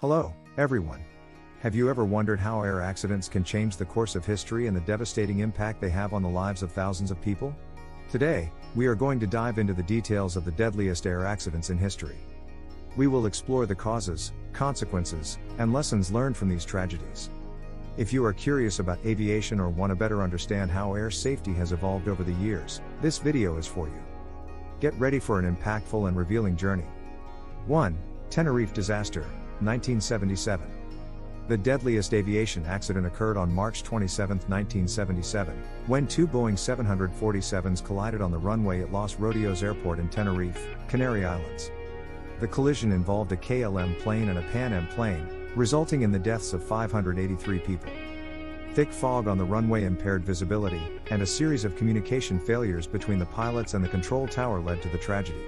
Hello, everyone. Have you ever wondered how air accidents can change the course of history and the devastating impact they have on the lives of thousands of people? Today, we are going to dive into the details of the deadliest air accidents in history. We will explore the causes, consequences, and lessons learned from these tragedies. If you are curious about aviation or want to better understand how air safety has evolved over the years, this video is for you. Get ready for an impactful and revealing journey. 1. Tenerife Disaster, 1977. The deadliest aviation accident occurred on March 27, 1977, when two Boeing 747s collided on the runway at Los Rodeos Airport in Tenerife, Canary Islands. The collision involved a KLM plane and a Pan Am plane, resulting in the deaths of 583 people. Thick fog on the runway impaired visibility, and a series of communication failures between the pilots and the control tower led to the tragedy.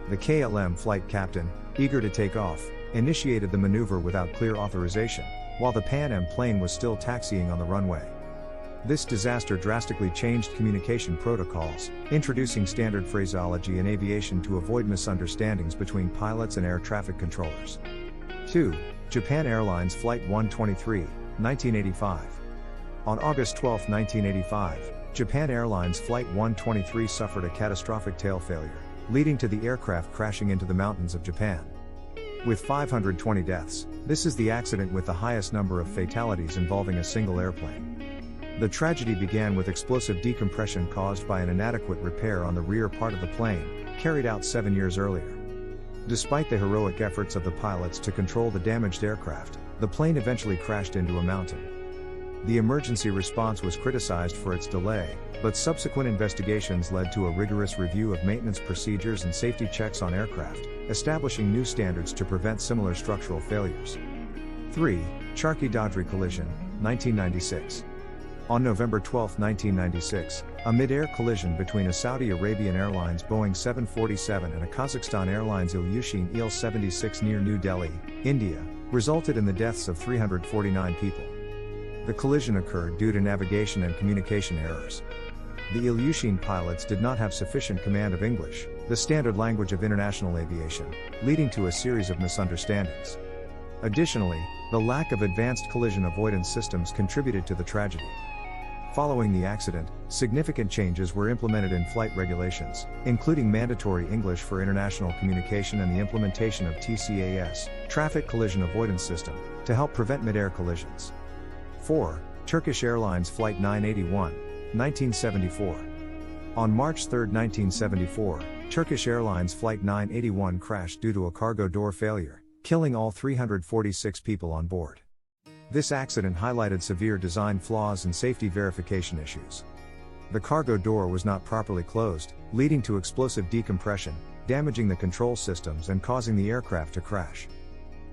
The KLM flight captain, eager to take off, initiated the maneuver without clear authorization, while the Pan Am plane was still taxiing on the runway. This disaster drastically changed communication protocols, introducing standard phraseology in aviation to avoid misunderstandings between pilots and air traffic controllers. 2. Japan Airlines Flight 123, 1985. On August 12, 1985, Japan Airlines Flight 123 suffered a catastrophic tail failure, leading to the aircraft crashing into the mountains of Japan. With 520 deaths, this is the accident with the highest number of fatalities involving a single airplane. The tragedy began with explosive decompression caused by an inadequate repair on the rear part of the plane, carried out 7 years earlier. Despite the heroic efforts of the pilots to control the damaged aircraft, the plane eventually crashed into a mountain. The emergency response was criticized for its delay, but subsequent investigations led to a rigorous review of maintenance procedures and safety checks on aircraft, establishing new standards to prevent similar structural failures. 3. Charkhi Dadri Collision, 1996. On November 12, 1996, a mid-air collision between a Saudi Arabian Airlines Boeing 747 and a Kazakhstan Airlines Ilyushin Il-76 near New Delhi, India, resulted in the deaths of 349 people. The collision occurred due to navigation and communication errors. The Ilyushin pilots did not have sufficient command of English, the standard language of international aviation, leading to a series of misunderstandings. Additionally, the lack of advanced collision avoidance systems contributed to the tragedy. Following the accident, significant changes were implemented in flight regulations, including mandatory English for international communication and the implementation of TCAS, Traffic Collision Avoidance System, to help prevent mid-air collisions. 4. Turkish Airlines Flight 981, 1974. On March 3, 1974, Turkish Airlines Flight 981 crashed due to a cargo door failure, killing all 346 people on board. This accident highlighted severe design flaws and safety verification issues. The cargo door was not properly closed, leading to explosive decompression, damaging the control systems and causing the aircraft to crash.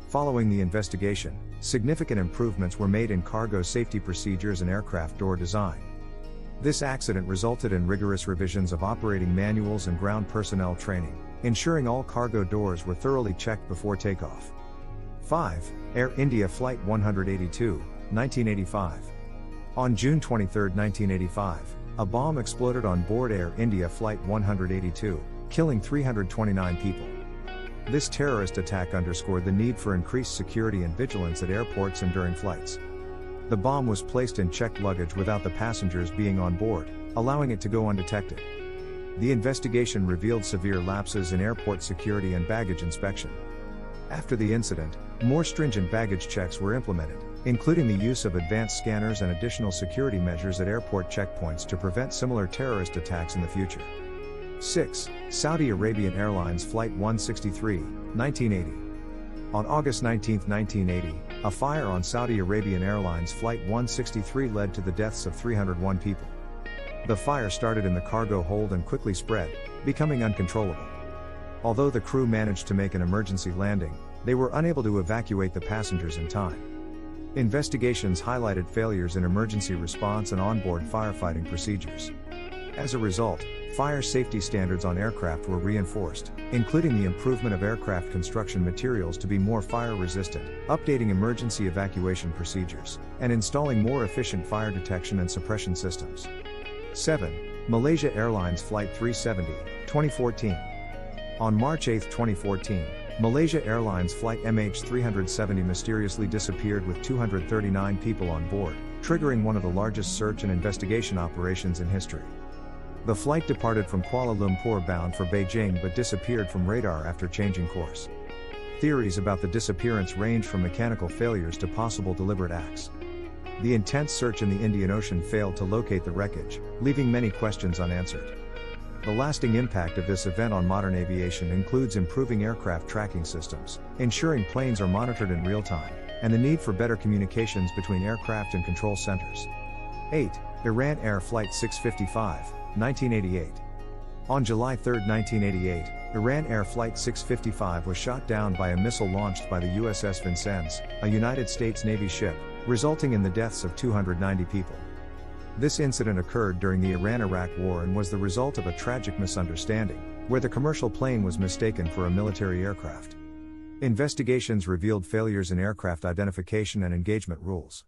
Following the investigation, significant improvements were made in cargo safety procedures and aircraft door design. This accident resulted in rigorous revisions of operating manuals and ground personnel training, ensuring all cargo doors were thoroughly checked before takeoff. 5. Air India Flight 182, 1985. On June 23, 1985, a bomb exploded on board Air India Flight 182, killing 329 people. This terrorist attack underscored the need for increased security and vigilance at airports and during flights. The bomb was placed in checked luggage without the passengers being on board, allowing it to go undetected. The investigation revealed severe lapses in airport security and baggage inspection. After the incident, more stringent baggage checks were implemented, including the use of advanced scanners and additional security measures at airport checkpoints to prevent similar terrorist attacks in the future. 6. Saudi Arabian Airlines Flight 163, 1980. On August 19, 1980, a fire on Saudi Arabian Airlines Flight 163 led to the deaths of 301 people. The fire started in the cargo hold and quickly spread, becoming uncontrollable. Although the crew managed to make an emergency landing, they were unable to evacuate the passengers in time. Investigations highlighted failures in emergency response and onboard firefighting procedures. As a result, fire safety standards on aircraft were reinforced, including the improvement of aircraft construction materials to be more fire-resistant, updating emergency evacuation procedures, and installing more efficient fire detection and suppression systems. 7. Malaysia Airlines Flight 370, 2014. On March 8, 2014, Malaysia Airlines flight MH370 mysteriously disappeared with 239 people on board, triggering one of the largest search and investigation operations in history. The flight departed from Kuala Lumpur bound for Beijing but disappeared from radar after changing course. Theories about the disappearance range from mechanical failures to possible deliberate acts. The intense search in the Indian Ocean failed to locate the wreckage, leaving many questions unanswered. The lasting impact of this event on modern aviation includes improving aircraft tracking systems, ensuring planes are monitored in real time, and the need for better communications between aircraft and control centers. 8. Iran Air Flight 655, 1988. On July 3, 1988, Iran Air Flight 655 was shot down by a missile launched by the USS Vincennes, a United States Navy ship, resulting in the deaths of 290 people. This incident occurred during the Iran-Iraq War and was the result of a tragic misunderstanding, where the commercial plane was mistaken for a military aircraft. Investigations revealed failures in aircraft identification and engagement rules.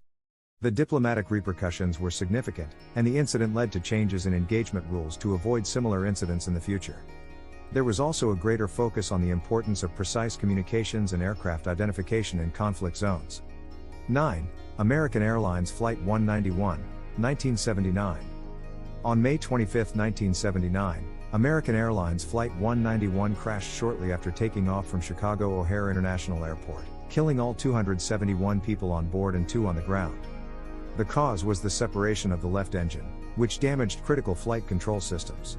The diplomatic repercussions were significant, and the incident led to changes in engagement rules to avoid similar incidents in the future. There was also a greater focus on the importance of precise communications and aircraft identification in conflict zones. 9. American Airlines Flight 191, 1979. On May 25, 1979, American Airlines Flight 191 crashed shortly after taking off from Chicago O'Hare International Airport, killing all 271 people on board and 2 on the ground. The cause was the separation of the left engine, which damaged critical flight control systems.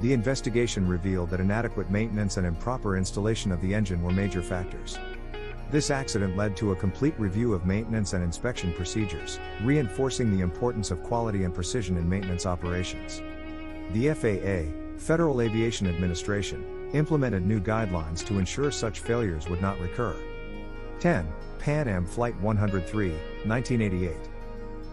The investigation revealed that inadequate maintenance and improper installation of the engine were major factors. This accident led to a complete review of maintenance and inspection procedures, reinforcing the importance of quality and precision in maintenance operations. The FAA, Federal Aviation Administration, implemented new guidelines to ensure such failures would not recur. 10. Pan Am Flight 103, 1988.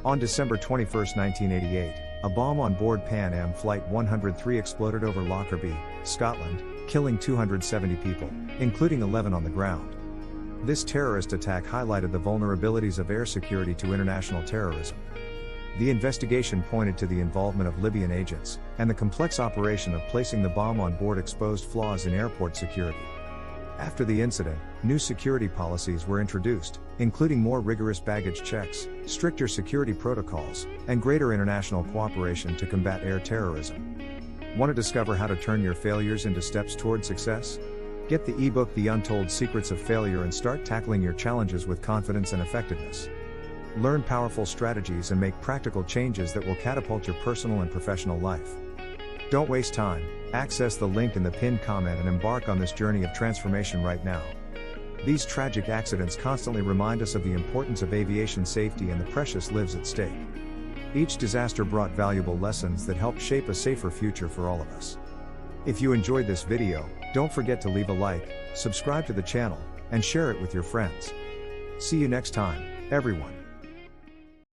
On December 21, 1988, a bomb on board Pan Am Flight 103 exploded over Lockerbie, Scotland, killing 270 people, including 11 on the ground. This terrorist attack highlighted the vulnerabilities of air security to international terrorism. The investigation pointed to the involvement of Libyan agents, and the complex operation of placing the bomb on board exposed flaws in airport security. After the incident, new security policies were introduced, including more rigorous baggage checks, stricter security protocols, and greater international cooperation to combat air terrorism. Want to discover how to turn your failures into steps toward success? Get the ebook The Untold Secrets of Failure and start tackling your challenges with confidence and effectiveness. Learn powerful strategies and make practical changes that will catapult your personal and professional life. Don't waste time. Access the link in the pinned comment and embark on this journey of transformation right now. These tragic accidents constantly remind us of the importance of aviation safety and the precious lives at stake. Each disaster brought valuable lessons that helped shape a safer future for all of us. If you enjoyed this video, don't forget to leave a like, subscribe to the channel, and share it with your friends. See you next time, everyone.